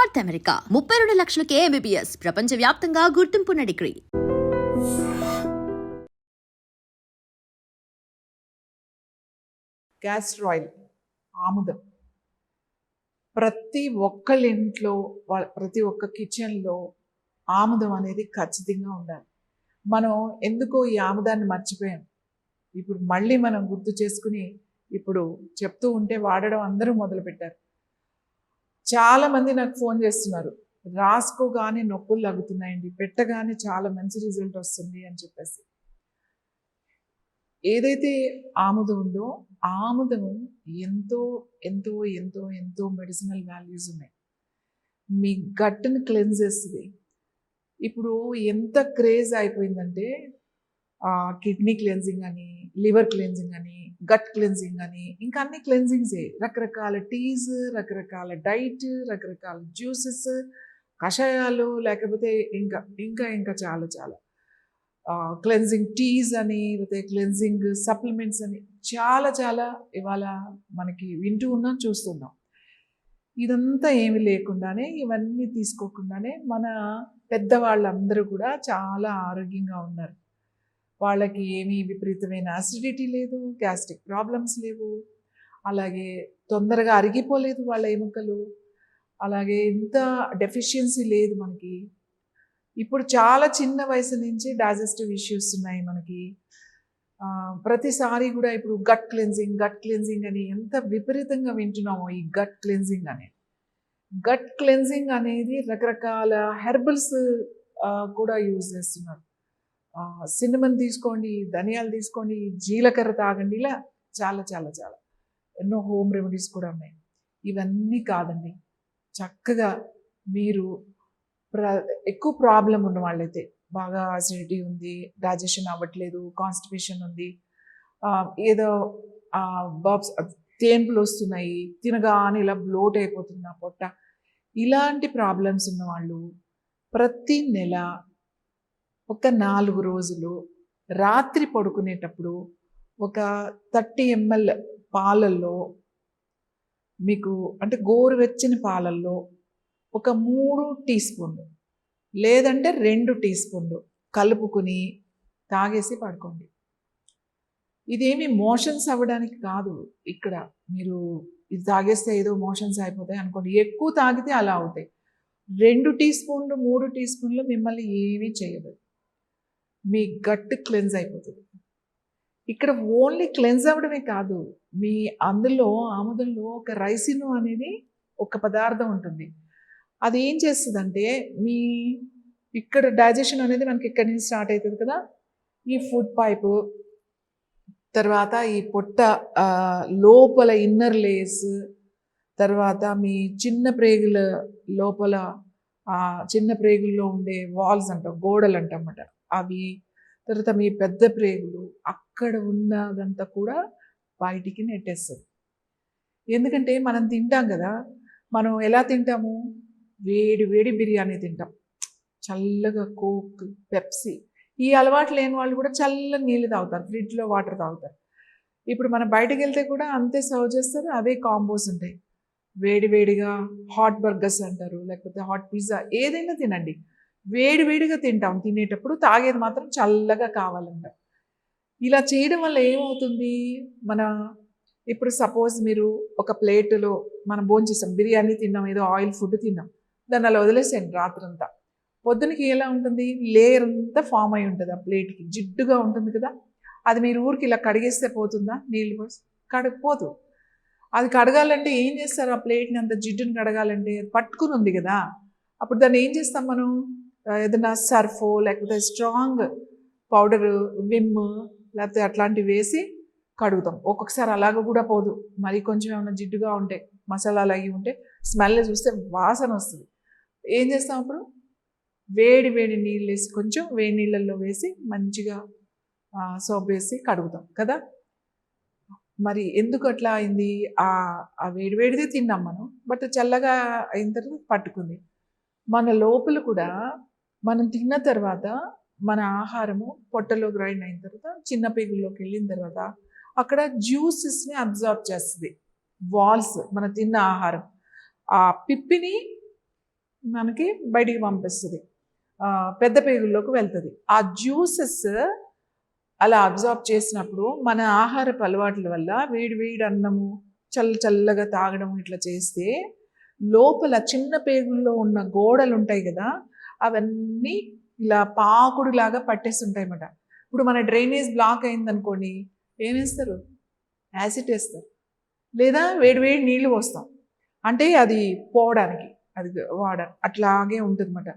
North America 32 లక్షలకే MBBS ప్రపంచవ్యాప్తంగా గుర్తింపున్న degree. Castor oil, ఆముదం ప్రతి ఒక్కళ్ళ ఇంట్లో ప్రతి ఒక్క కిచెన్లో ఆముదం అనేది ఖచ్చితంగా ఉండాలి. మనం ఎందుకో ఈ ఆముదాన్ని మర్చిపోయాం. ఇప్పుడు మళ్ళీ మనం గుర్తు చేసుకుని ఇప్పుడు చెప్తూ ఉంటే వాడడం అందరూ మొదలుపెట్టారు. చాలామంది నాకు ఫోన్ చేస్తున్నారు, రాసుకోగానే నొప్పులు లగుతున్నాయండి, పెట్టగానే చాలా మంచి రిజల్ట్ వస్తుంది అని చెప్పేసి. ఏదైతే ఆముదం ఉందో ఆముదం ఎంతో ఎంతో ఎంతో ఎంతో మెడిసినల్ వాల్యూస్ ఉన్నాయి. మీ గట్ని క్లెన్స్ చేస్తుంది. ఇప్పుడు ఎంత క్రేజ్ అయిపోయిందంటే కిడ్నీ క్లెన్జింగ్ అని, లివర్ క్లెన్జింగ్ అని, గట్ క్లెన్జింగ్ అని, ఇంకా అన్ని క్లెన్జింగ్సే. రకరకాల టీస్, రకరకాల డైట్, రకరకాల జ్యూసెస్, కషాయాలు, లేకపోతే ఇంకా ఇంకా ఇంకా చాలా చాలా క్లెన్జింగ్ టీస్ అని, లేకపోతే క్లెన్జింగ్ సప్లిమెంట్స్ అని చాలా చాలా ఇవాళ మనకి వింటూ ఉన్నాం, చూస్తున్నాం. ఇదంతా ఏమి లేకుండానే, ఇవన్నీ తీసుకోకుండానే మన పెద్దవాళ్ళందరూ కూడా చాలా ఆరోగ్యంగా ఉన్నారు. వాళ్ళకి ఏమీ విపరీతమైన అసిడిటీ లేదు, గ్యాస్ట్రిక్ ప్రాబ్లమ్స్ లేవు, అలాగే తొందరగా అరిగిపోలేదు వాళ్ళ ఎముకలు, అలాగే ఇంత డెఫిషియన్సీ లేదు మనకి. ఇప్పుడు చాలా చిన్న వయసు నుంచి డైజెస్టివ్ ఇష్యూస్ ఉన్నాయి మనకి. ప్రతిసారి కూడా ఇప్పుడు గట్ క్లెన్జింగ్ అని ఎంత విపరీతంగా వింటున్నామో. ఈ గట్ క్లెన్జింగ్ అనేది రకరకాల హెర్బల్స్ కూడా యూజ్ చేస్తున్నారు. సిన్నమన్ తీసుకోండి, ధనియాలు తీసుకోండి, జీలకర్ర తాగండి, ఇలా చాలా చాలా చాలా ఎన్నో హోమ్ రెమెడీస్ కూడా ఉన్నాయి. ఇవన్నీ కాదండి, చక్కగా మీరు ఎక్కువ ప్రాబ్లం ఉన్న వాళ్ళైతే, బాగా అసిడిటీ ఉంది, డైజెషన్ అవ్వట్లేదు, కాన్స్టిపేషన్ ఉంది, ఏదో బాబ్స్ తేన్పులు వస్తున్నాయి, తినగానే ఇలా బ్లోట్ అయిపోతుంది నా పొట్ట, ఇలాంటి ప్రాబ్లమ్స్ ఉన్నవాళ్ళు ప్రతి నెల ఒక 4 రోజులు రాత్రి పడుకునేటప్పుడు ఒక 30 ml పాలల్లో, మీకు అంటే గోరువెచ్చని పాలల్లో ఒక 3 టీ స్పూన్లు లేదంటే 2 టీ స్పూన్లు కలుపుకుని తాగేసి పడుకోండి. ఇదేమి మోషన్స్ అవ్వడానికి కాదు. ఇక్కడ మీరు ఇది తాగేస్తే ఏదో మోషన్స్ అయిపోతాయి అనుకోండి. ఎక్కువ తాగితే అలా అవుతాయి. 2 టీ స్పూన్లు 3 టీ స్పూన్లు మిమ్మల్ని ఏమీ చేయదు. మీ గట్ క్లెన్స్ అయిపోతుంది. ఇక్కడ ఓన్లీ క్లెన్స్ అవ్వడమే కాదు, మీ అందులో ఆముదంలో ఒక రైసిను అనేది ఒక పదార్థం ఉంటుంది. అది ఏం చేస్తుందంటే, మీ ఇక్కడ డైజెషన్ అనేది మనకి ఇక్కడి నుంచి స్టార్ట్ అవుతుంది కదా, ఈ ఫుడ్ పైపు, తర్వాత ఈ పొట్ట లోపల ఇన్నర్ లేస్, తర్వాత మీ చిన్న ప్రేగుల లోపల చిన్న ప్రేగుల్లో ఉండే వాల్స్ అంటాం, గోడలు అంటామట, అవి, తర్వాత మీ పెద్ద ప్రేగులు, అక్కడ ఉన్నదంతా కూడా బయటికి నెట్టేస్తుంది. ఎందుకంటే మనం తింటాం కదా, మనం ఎలా తింటాము, వేడి వేడి బిర్యానీ తింటాం, చల్లగా కోక్, పెప్సీ, ఈ అలవాటు లేని వాళ్ళు కూడా చల్ల నీళ్ళు తాగుతారు, ఫ్రిడ్జ్లో వాటర్ తాగుతారు. ఇప్పుడు మనం బయటకు వెళ్తే కూడా అంతే సర్వ్ చేస్తారు, అవే కాంబోస్ ఉంటాయి. వేడి వేడిగా హాట్ బర్గర్స్ అంటారు, లేకపోతే హాట్ పిజ్జా, ఏదైనా తినండి, వేడి వేడిగా తింటాం, తినేటప్పుడు తాగేది మాత్రం చల్లగా కావాలంట. ఇలా చేయడం వల్ల ఏమవుతుంది, మన ఇప్పుడు సపోజ్ మీరు ఒక ప్లేటులో మనం భోంచేసాం, బిర్యానీ తిన్నాం, ఏదో ఆయిల్ ఫుడ్ తిన్నాం, దాన్ని అలా వదిలేసేయండి రాత్రంతా. పొద్దునకి ఎలా ఉంటుంది, లేయర్ అంతా ఫామ్ అయి ఉంటుంది ఆ ప్లేట్కి, జిడ్డుగా ఉంటుంది కదా, అది మీరు ఊరికి ఇలా కడిగేస్తే పోతుందా, నీళ్ళు పోసి కడగపోదు. అది కడగాలంటే ఏం చేస్తారు, ఆ ప్లేట్ని అంత జిడ్డుని కడగాలంటే పట్టుకుని ఉంది కదా, అప్పుడు దాన్ని ఏం చేస్తాం మనం, ఏదైనా సర్ఫో లేకపోతే స్ట్రాంగ్ పౌడరు, విమ్ లేకపోతే అట్లాంటివి వేసి కడుగుతాం. ఒక్కొక్కసారి అలాగ కూడా పోదు, మరి కొంచెం ఏమైనా జిడ్డుగా ఉంటే, మసాలాలు అవి ఉంటే, స్మెల్ చూస్తే వాసన వస్తుంది. ఏం చేస్తాం అప్పుడు, వేడి వేడి నీళ్ళు వేసి, కొంచెం వేడి నీళ్ళల్లో వేసి మంచిగా సోప్ వేసి కడుగుతాం కదా. మరి ఎందుకు అట్లా అయింది, ఆ వేడివేడిదే తిన్నాం మనం, బట్ చల్లగా అయిన తర్వాత పట్టుకుంది. మన లోపల కూడా మనం తిన్న తర్వాత మన ఆహారము పొట్టలో గ్రైండ్ అయిన తర్వాత చిన్న పేగుల్లోకి వెళ్ళిన తర్వాత అక్కడ జ్యూసెస్ని అబ్జార్బ్ చేస్తుంది వాల్స్, మన తిన్న ఆహారం. ఆ పిప్పిని మనకి బయటికి పంపిస్తుంది, పెద్ద పేగుల్లోకి వెళ్తుంది. ఆ జ్యూసెస్ అలా అబ్జార్బ్ చేసినప్పుడు మన ఆహారపు అలవాట్ల వల్ల వేడి వేడి అన్నము చల్లగా తాగడం ఇట్లా చేస్తే లోపల చిన్న పేగుల్లో ఉన్న గోడలు ఉంటాయి కదా, అవన్నీ ఇలా పాకుడులాగా పట్టేస్తుంటాయి అన్నమాట. ఇప్పుడు మన డ్రైనేజ్ బ్లాక్ అయిందనుకోండి, ఏం వేస్తారు? యాసిడ్ వేస్తారు, లేదా వేడి వేడి నీళ్ళు పోస్తాం, అంటే అది పోవడానికి, అది అట్లాగే ఉంటుంది అన్నమాట.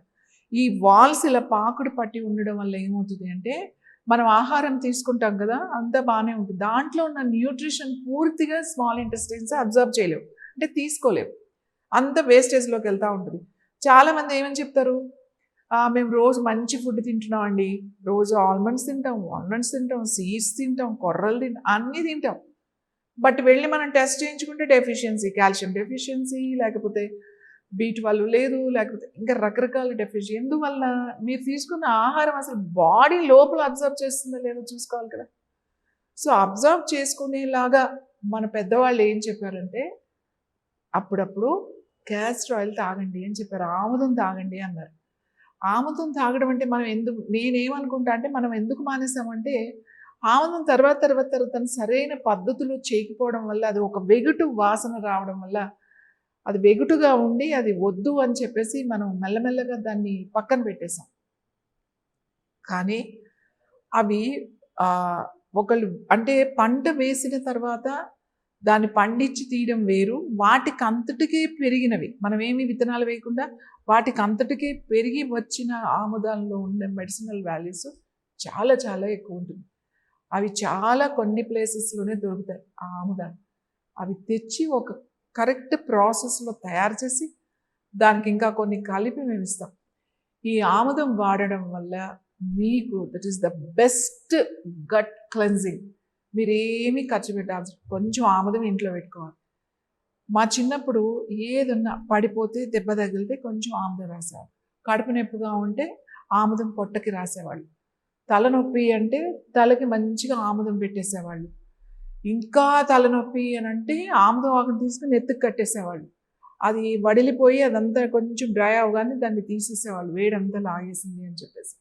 ఈ వాల్స్ ఇలా పాకుడు పట్టి ఉండడం వల్ల ఏమవుతుంది అంటే, మనం ఆహారం తీసుకుంటాం కదా, అంతా బాగానే ఉంటుంది, దాంట్లో ఉన్న న్యూట్రిషన్ పూర్తిగా స్మాల్ ఇంటెస్టైన్స్ అబ్జర్వ్ చేయలేవు, అంటే తీసుకోలేవు, అంత వేస్టేజ్లోకి వెళ్తూ ఉంటుంది. చాలామంది ఏమని చెప్తారు, మేము రోజు మంచి ఫుడ్ తింటున్నాం అండి, రోజు ఆల్మండ్స్ తింటాం, వాల్నట్స్ తింటాం, సీడ్స్ తింటాం, కొర్రలు తింటాం, అన్నీ తింటాం. బట్ వెళ్ళి మనం టెస్ట్ చేయించుకుంటే డెఫిషియన్సీ, కాల్షియం డెఫిషియన్సీ, లేకపోతే B12 లేదు, లేకపోతే ఇంకా రకరకాల డెఫిషియన్సీ. ఎందువల్ల? మీరు తీసుకున్న ఆహారం అసలు బాడీ లోపల అబ్జర్వ్ చేస్తుందో లేదో చూసుకోవాలి కదా. సో అబ్జర్వ్ చేసుకునేలాగా మన పెద్దవాళ్ళు ఏం చెప్పారంటే, అప్పుడప్పుడు క్యాస్టర్ ఆయిల్ తాగండి అని చెప్పారు, ఆముదం తాగండి అన్నారు. ఆముదం తాగడం అంటే మనం ఎందుకు, నేనేమనుకుంటా అంటే, మనం ఎందుకు మానేసామంటే, ఆముదం తర్వాత సరైన పద్ధతిలో చేయకపోవడం వల్ల, అది ఒక వెగుటు వాసన రావడం వల్ల, అది వెగుటుగా ఉండి అది వద్దు అని చెప్పేసి మనం మెల్లమెల్లగా దాన్ని పక్కన పెట్టేసాం. కానీ అవి ఒకళ్ళు అంటే పంట వేసిన తర్వాత దాన్ని పండించి తీయడం వేరు, వాటికి అంతటికే పెరిగినవి, మనమేమి విత్తనాలు వేయకుండా వాటికి అంతటికే పెరిగి వచ్చిన ఆముదాల్లో ఉండే మెడిసినల్ వాల్యూస్ చాలా చాలా ఎక్కువ ఉంటుంది. అవి చాలా కొన్ని ప్లేసెస్లోనే దొరుకుతాయి ఆ ఆముదాలు. అవి తెచ్చి ఒక కరెక్ట్ ప్రాసెస్లో తయారు చేసి దానికి ఇంకా కొన్ని కలిపి మేము ఇస్తాం. ఈ ఆముదం వాడడం వల్ల మీకు that is the best gut cleansing. మీరేమీ ఖర్చు పెట్టాల్సి, కొంచెం ఆముదం ఇంట్లో పెట్టుకోవాలి. మా చిన్నప్పుడు ఏదన్నా పడిపోతే దెబ్బ తగిలితే కొంచెం ఆముదం రాసేవాళ్ళు, కడుపు నొప్పిగా ఉంటే ఆముదం పొట్టకి రాసేవాళ్ళు, తలనొప్పి అంటే తలకి మంచిగా ఆముదం పెట్టేసేవాళ్ళు, ఇంకా తలనొప్పి అని అంటే ఆముదం ఆకుని తీసుకుని నెత్తికి కట్టేసేవాళ్ళు, అది వడిలిపోయి అదంతా కొంచెం డ్రై అవగానే దాన్ని తీసేసేవాళ్ళు, వేడంతా లాగేసింది అని చెప్పేసి.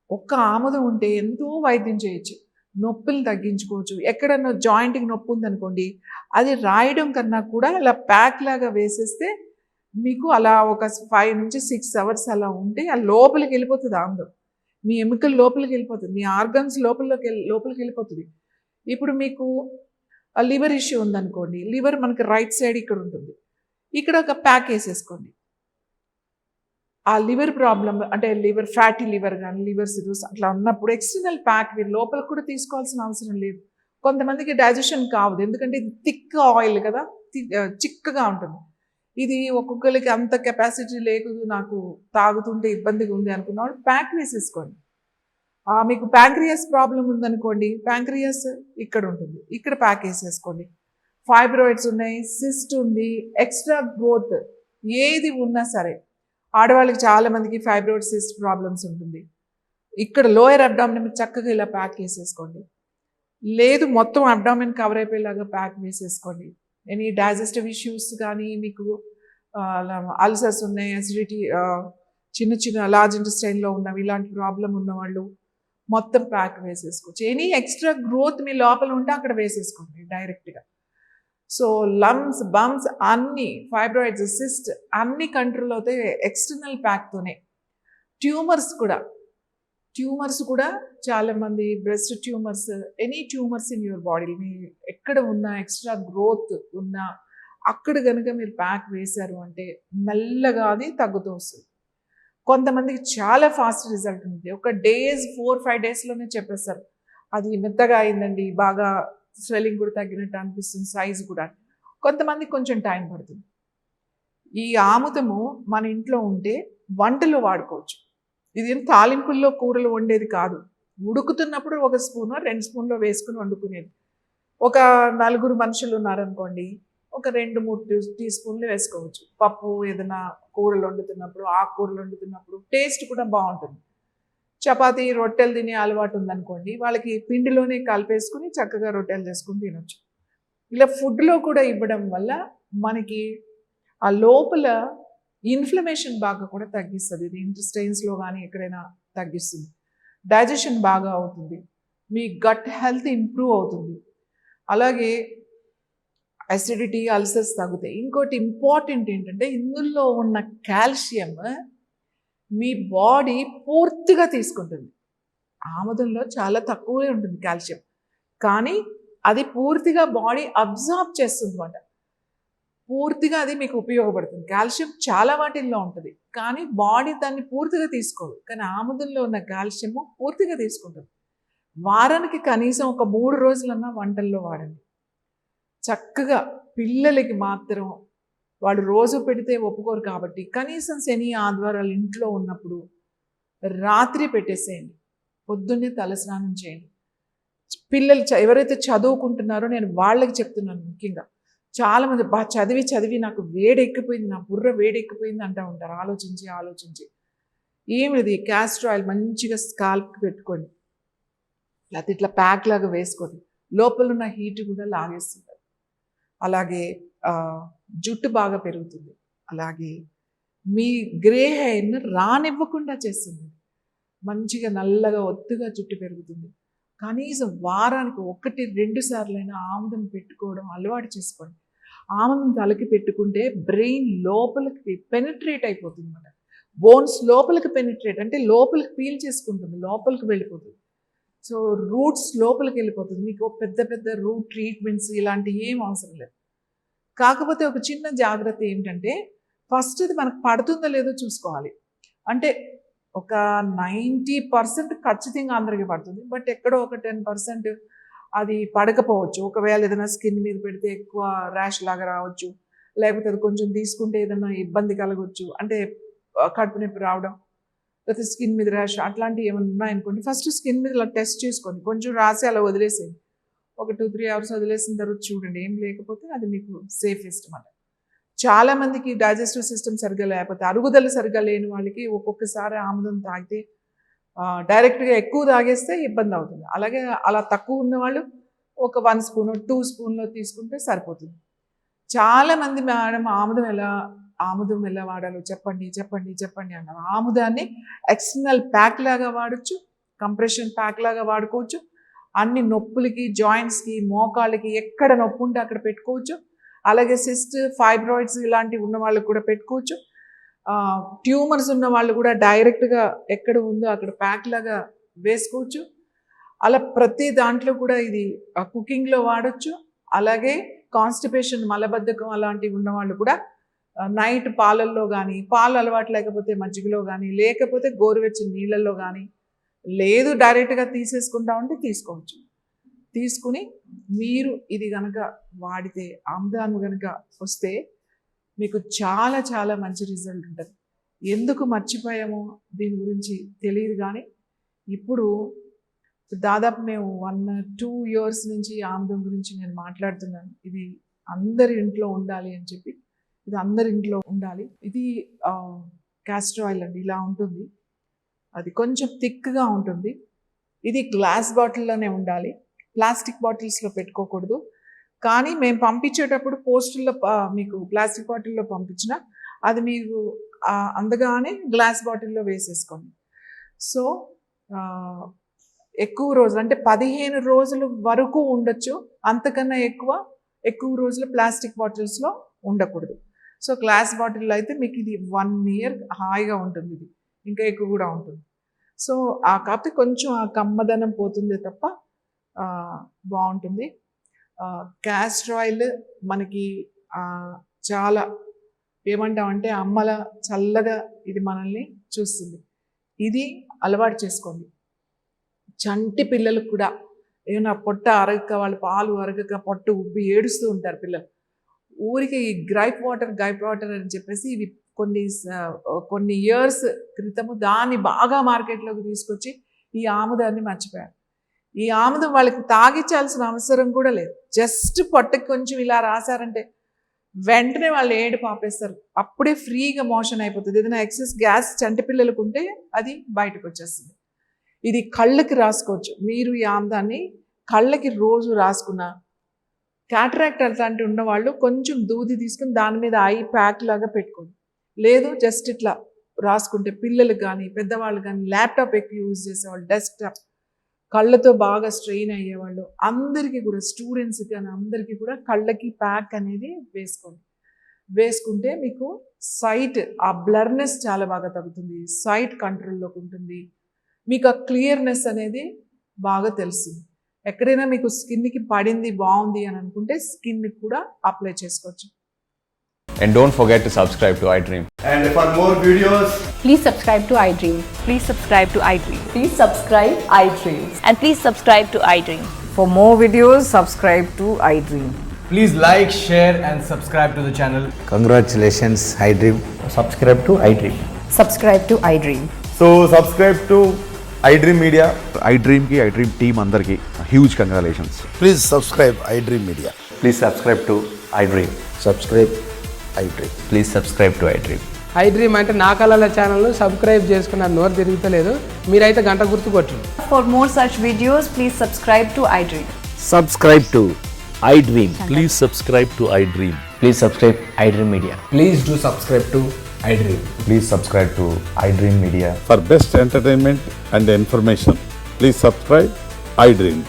ఒక్క ఆముదం ఉంటే ఎంతో వైద్యం చేయొచ్చు, నొప్పులు తగ్గించుకోవచ్చు. ఎక్కడన్నా జాయింట్కి నొప్పి ఉందనుకోండి, అది రాయడం కన్నా కూడా ఇలా ప్యాక్ లాగా వేసేస్తే మీకు అలా ఒక 5 నుంచి 6 అవర్స్ అలా ఉంటే ఆ లోపలికి వెళ్ళిపోతుంది ఆముదం, మీ ఎముకలు లోపలికి వెళ్ళిపోతుంది, మీ ఆర్గన్స్ లోపలికి వెళ్ళిపోతుంది. ఇప్పుడు మీకు లివర్ ఇష్యూ ఉందనుకోండి, లివర్ మనకి రైట్ సైడ్ ఇక్కడ ఉంటుంది, ఇక్కడ ఒక ప్యాక్ వేసేసుకోండి. ఆ లివర్ ప్రాబ్లం అంటే లివర్ ఫ్యాటీ లివర్ కానీ లివర్ సిరోసిస్ అట్లా ఉన్నప్పుడు ఎక్స్టర్నల్ ప్యాక్ మీరు లోపలికి కూడా తీసుకోవాల్సిన అవసరం లేదు. కొంతమందికి డైజెషన్ కావదు, ఎందుకంటే ఇది థిక్ ఆయిల్ కదా, చిక్కగా ఉంటుంది. ఇది ఒక్కొక్కరికి అంత కెపాసిటీ లేదు, నాకు తాగుతుంటే ఇబ్బందిగా ఉంది అనుకున్నవాడు ప్యాక్ వేసేసుకోండి. మీకు ప్యాంక్రియాస్ ప్రాబ్లం ఉందనుకోండి, ప్యాంక్రియాస్ ఇక్కడ ఉంటుంది, ఇక్కడ ప్యాక్ వేసేసుకోండి. ఫైబ్రాయిడ్స్ ఉన్నాయి, సిస్ట్ ఉంది, ఎక్స్ట్రా గ్రోత్ ఏది ఉన్నా సరే, ఆడవాళ్ళకి చాలామందికి ఫైబ్రాయిడ్ సిస్ట్ ప్రాబ్లమ్స్ ఉంటుంది, ఇక్కడ లోయర్ అబ్డామిన్ చక్కగా ఇలా ప్యాక్ వేసేసుకోండి. లేదు మొత్తం అబ్డామిన్ కవర్ అయిపోయేలాగా ప్యాక్ వేసేసుకోండి. ఎనీ డైజెస్టివ్ ఇష్యూస్ కానీ, మీకు అల్సర్స్ ఉన్నాయి, అసిడిటీ, చిన్న లార్జ్ ఇంటెస్టైన్లో ఉన్నవి, ఇలాంటి ప్రాబ్లం ఉన్నవాళ్ళు మొత్తం ప్యాక్ వేసేసుకోవచ్చు. ఎనీ ఎక్స్ట్రా గ్రోత్ మీ లోపల ఉంటే అక్కడ వేసేసుకోండి డైరెక్ట్గా. సో లమ్స్, బంప్స్ అన్నీ, ఫైబ్రాయిడ్స్, సిస్ట్ అన్ని కంట్రోల్ అవుతాయి ఎక్స్టర్నల్ ప్యాక్తోనే. ట్యూమర్స్ కూడా చాలామంది, breast tumours, any tumours in your body, మీ ఎక్కడ ఉన్నా ఎక్స్ట్రా గ్రోత్ ఉన్నా అక్కడ కనుక మీరు ప్యాక్ వేశారు అంటే మెల్లగా అది తగ్గుతూ వస్తుంది. కొంతమందికి చాలా ఫాస్ట్ రిజల్ట్ ఉంది, ఒక 4-5 డేస్లోనే చెప్పేస్తారు అది మెత్తగా అయిందండి, బాగా స్వెల్లింగ్ కూడా తగ్గినట్టు అనిపిస్తుంది, సైజు కూడా. కొంతమందికి కొంచెం టైం పడుతుంది. ఈ ఆముదము మన ఇంట్లో ఉంటే వంటలో వాడుకోవచ్చు. ఇది తాలింపుల్లో కూరలు వండేది కాదు, ఉడుకుతున్నప్పుడు 1 స్పూన్ 2 స్పూన్లో వేసుకుని వండుకునేది. ఒక 4 మనుషులు ఉన్నారనుకోండి, ఒక 2-3 టీ స్పూన్లు వేసుకోవచ్చు. పప్పు ఏదైనా కూరలు వండుతున్నప్పుడు, ఆకుకూరలు వండుతున్నప్పుడు టేస్ట్ కూడా బాగుంటుంది. చపాతీ, రొట్టెలు తినే అలవాటు ఉందనుకోండి, వాళ్ళకి పిండిలోనే కలిపేసుకుని చక్కగా రొట్టెలు చేసుకుని తినొచ్చు. ఇలా ఫుడ్లో కూడా ఇవ్వడం వల్ల మనకి ఆ లోపల ఇన్ఫ్లమేషన్ బాగా కూడా తగ్గిస్తుంది. ఇది ఇంటెస్టైన్స్లో కానీ ఎక్కడైనా తగ్గిస్తుంది. డైజెషన్ బాగా అవుతుంది. మీ గట్ హెల్త్ ఇంప్రూవ్ అవుతుంది. అలాగే అసిడిటీ, అల్సర్స్ తగ్గుతాయి. ఇంకోటి ఇంపార్టెంట్ ఏంటంటే ఇందులో ఉన్న కాల్షియం మీ బాడీ పూర్తిగా తీసుకుంటుంది. ఆముదంలో చాలా తక్కువే ఉంటుంది కాల్షియం, కానీ అది పూర్తిగా బాడీ అబ్జార్బ్ చేస్తుంది అన్నమాట. పూర్తిగా అది మీకు ఉపయోగపడుతుంది. కాల్షియం చాలా వాటిల్లో ఉంటుంది, కానీ బాడీ దాన్ని పూర్తిగా తీసుకోదు. కానీ ఆముదంలో ఉన్న కాల్షియము పూర్తిగా తీసుకుంటుంది. వారానికి కనీసం ఒక 3 రోజులన్నా వంటల్లో వాడండి. చక్కగా పిల్లలకి మాత్రం వాళ్ళు రోజు పెడితే ఒప్పుకోరు కాబట్టి కనీసం శని ఆదివారాలు ఇంట్లో ఉన్నప్పుడు రాత్రి పెట్టేసేయండి. పొద్దున్నే తలస్నానం చేయండి. పిల్లలు ఎవరైతే చదువుకుంటున్నారో నేను వాళ్ళకి చెప్తున్నాను ముఖ్యంగా. చాలామంది చదివి చదివి నాకు వేడెక్కిపోయింది, నా బుర్ర వేడెక్కిపోయింది అంటూ ఉంటారు ఆలోచించి. ఏమిది క్యాస్టర్ ఆయిల్ మంచిగా స్కాల్ప్కి పెట్టుకోండి, లేకపోతే ఇట్లా ప్యాక్ లాగా వేసుకోండి. లోపల ఉన్న హీట్ కూడా లాగేస్తుంది. అలాగే జుట్టు బాగా పెరుగుతుంది. అలాగే మీ గ్రే హెయిర్ని రానివ్వకుండా చేస్తుంది. మంచిగా నల్లగా ఒత్తుగా జుట్టు పెరుగుతుంది. కనీసం వారానికి 1-2 సార్లైనా ఆముదం పెట్టుకోవడం అలవాటు చేసుకోండి. ఆముదం తలకి పెట్టుకుంటే బ్రెయిన్ లోపలికి పెనిట్రేట్ అయిపోతుంది అన్నమాట. బోన్స్ లోపలికి పెనిట్రేట్ అంటే లోపలికి పీల్ చేసుకుంటుంది, లోపలికి వెళ్ళిపోతుంది. సో రూట్స్ లోపలికి వెళ్ళిపోతుంది. మీకు పెద్ద పెద్ద రూట్ ట్రీట్మెంట్స్ ఇలాంటివి ఏం అవసరం లేదు. కాకపోతే ఒక చిన్న జాగ్రత్త ఏంటంటే ఫస్ట్ అది మనకు పడుతుందో లేదో చూసుకోవాలి. అంటే ఒక 90% ఖచ్చితంగా అందరికీ పడుతుంది, బట్ ఎక్కడో ఒక 10% అది పడకపోవచ్చు. ఒకవేళ ఏదైనా స్కిన్ మీద పెడితే ఎక్కువ ర్యాష్ లాగా రావచ్చు, లేకపోతే అది కొంచెం తీసుకుంటే ఏదైనా ఇబ్బంది కలగవచ్చు. అంటే కడుపు నొప్పి రావడం, లేకపోతే స్కిన్ మీద ర్యాష్ అట్లాంటివి ఏమైనా ఉన్నాయనుకోండి, ఫస్ట్ స్కిన్ మీద ఇలా టెస్ట్ చేసుకోండి. కొంచెం రాసి అలా వదిలేసేయండి. ఒక 2-3 అవర్స్ వదిలేసిన తర్వాత చూడండి. ఏం లేకపోతే అది మీకు సేఫెస్ట్ అన్నమాట. చాలామందికి డైజెస్టివ్ సిస్టమ్ సరిగ్గా లేకపోతే, అరుగుదల సరిగ్గా లేని వాళ్ళకి ఒక్కొక్కసారి ఆముదం తాగితే డైరెక్ట్గా ఎక్కువ తాగేస్తే ఇబ్బంది అవుతుంది. అలాగే అలా తక్కువ ఉన్నవాళ్ళు ఒక 1 స్పూన్ 2 స్పూన్లో తీసుకుంటే సరిపోతుంది. చాలామంది మేడం ఆముదం ఎలా వాడాలో చెప్పండి అన్నారు. ఆముదాన్ని ఎక్స్టర్నల్ ప్యాక్ లాగా వాడచ్చు, కంప్రెషన్ ప్యాక్ లాగా వాడుకోవచ్చు. అన్ని నొప్పులకి, జాయింట్స్కి, మోకాళ్ళకి ఎక్కడ నొప్పి ఉంటే అక్కడ పెట్టుకోవచ్చు. అలాగే సిస్ట్, ఫైబ్రాయిడ్స్ ఇలాంటివి ఉన్న వాళ్ళకి కూడా పెట్టుకోవచ్చు. ట్యూమర్స్ ఉన్న వాళ్ళు కూడా డైరెక్ట్గా ఎక్కడ ఉందో అక్కడ ప్యాక్ లాగా వేసుకోవచ్చు. అలా ప్రతి దాంట్లో కూడా ఇది కుకింగ్లో వాడచ్చు. అలాగే కాన్స్టిపేషన్, మలబద్ధకం అలాంటివి ఉన్న వాళ్ళు కూడా నైట్ పాలల్లో కానీ, పాలు అలవాటు లేకపోతే మజ్జిగలో కానీ, లేకపోతే గోరువెచ్చని నీళ్ళల్లో కానీ, లేదు డైరెక్ట్గా తీసేసుకుంటా ఉంటే తీసుకోవచ్చు. తీసుకుని మీరు ఇది కనుక వాడితే, ఆముదాన్ని కనుక వస్తే మీకు చాలా చాలా మంచి రిజల్ట్ ఉంటుంది. ఎందుకు మర్చిపోయామో దీని గురించి తెలియదు, కానీ ఇప్పుడు దాదాపు మేము 1-2 ఇయర్స్ నుంచి ఆముదం గురించి నేను మాట్లాడుతున్నాను. ఇది అందరి ఇంట్లో ఉండాలి అని చెప్పి, ఇది అందరి ఇంట్లో ఉండాలి. ఇది క్యాస్టర్ ఆయిల్ అండి, ఇలా ఉంటుంది. అది కొంచెం థిక్గా ఉంటుంది. ఇది గ్లాస్ బాటిల్లోనే ఉండాలి, ప్లాస్టిక్ బాటిల్స్లో పెట్టుకోకూడదు. కానీ మేము పంపించేటప్పుడు పోస్టుల్లో మీకు ప్లాస్టిక్ బాటిల్లో పంపించిన అది మీరు అందగానే గ్లాస్ బాటిల్లో వేసేసుకోండి. సో ఎక్కువ రోజులు అంటే 15 రోజుల వరకు ఉండొచ్చు, అంతకన్నా ఎక్కువ రోజులు ప్లాస్టిక్ బాటిల్స్లో ఉండకూడదు. సో గ్లాస్ బాటిల్లో అయితే మీకు ఇది 1 ఇయర్ హాయిగా ఉంటుంది. ఇది ఇంకా ఎక్కువ కూడా ఉంటుంది. సో కాకపోతే కొంచెం ఆ కమ్మదనం పోతుందే తప్ప బాగుంటుంది. క్యాస్టర్ ఆయిల్ మనకి చాలా ఏమంటామంటే అమ్మల చల్లగా ఇది మనల్ని చూస్తుంది. ఇది అలవాటు చేసుకోండి. చంటి పిల్లలకు కూడా ఏమైనా పొట్ట అరగక, వాళ్ళు పాలు అరగక పొట్ట ఉబ్బి ఏడుస్తూ ఉంటారు పిల్లలు. ఊరికి ఈ గ్రైప్ వాటర్ అని చెప్పేసి ఇవి కొన్ని ఇయర్స్ క్రితము దాన్ని బాగా మార్కెట్లోకి తీసుకొచ్చి ఈ ఆముదాన్ని మర్చిపోయారు. ఈ ఆముదం వాళ్ళకి తాగించాల్సిన అవసరం కూడా లేదు. జస్ట్ పొట్టకి కొంచెం ఇలా రాశారంటే వెంటనే వాళ్ళు ఏడుపు ఆపేస్తారు. అప్పుడే ఫ్రీగా మోషన్ అయిపోతుంది. ఏదైనా ఎక్సెస్ గ్యాస్ చంటి పిల్లలకు ఉంటే అది బయటకు వచ్చేస్తుంది. ఇది కళ్ళకి రాసుకోవచ్చు. మీరు ఈ ఆముదాన్ని కళ్ళకి రోజు రాసుకున్న, క్యాటరాక్ట్ అట్లాంటివి ఉన్నవాళ్ళు కొంచెం దూది తీసుకుని దాని మీద ఐ ప్యాక్ లాగా పెట్టుకోండి. లేదు జస్ట్ ఇట్లా రాసుకుంటే పిల్లలకు కానీ పెద్దవాళ్ళు కానీ ల్యాప్టాప్ ఎక్కువ యూజ్ చేసేవాళ్ళు డెస్క్టాప్ కళ్ళతో బాగా స్ట్రెయిన్ అయ్యేవాళ్ళు అందరికీ కూడా స్టూడెంట్స్ కానీ అందరికీ కూడా కళ్ళకి ప్యాక్ అనేది వేసుకోండి. వేసుకుంటే మీకు సైట్ ఆ బ్లర్నెస్ చాలా బాగా తగ్గుతుంది, సైట్ కంట్రోల్లోకి ఉంటుంది, మీకు ఆ క్లియర్నెస్ అనేది బాగా తెలుస్తుంది. ఎక్కడైనా మీకు స్కిన్కి పడింది బాగుంది అని అనుకుంటే స్కిన్కి కూడా అప్లై చేసుకోవచ్చు. And don't forget to subscribe to iDream. And for more videos, Please subscribe to iDream. Please subscribe to iDream. Please subscribe iDream. And please subscribe to iDream. For more videos, subscribe to iDream. please like, share, and subscribe to the channel. Congratulations, iDream. Subscribe to iDream. Subscribe to iDream. So subscribe to iDream Media. iDream ki iDream team andarki huge congratulations. Please subscribe iDream Media. Please subscribe to iDream. Subscribe iDream. Please subscribe to iDream. iDream అంటే నా కళల channel subscribe చేసుకున్న నోరు తిరుగుతలేదు, మీరైతే గంట గుర్తు కొట్టండి. For more such videos, please subscribe to iDream. Subscribe to iDream. Please subscribe to iDream. Please subscribe iDream Media. Please do subscribe to iDream. Please subscribe to iDream Media. For best entertainment and information, please subscribe iDream.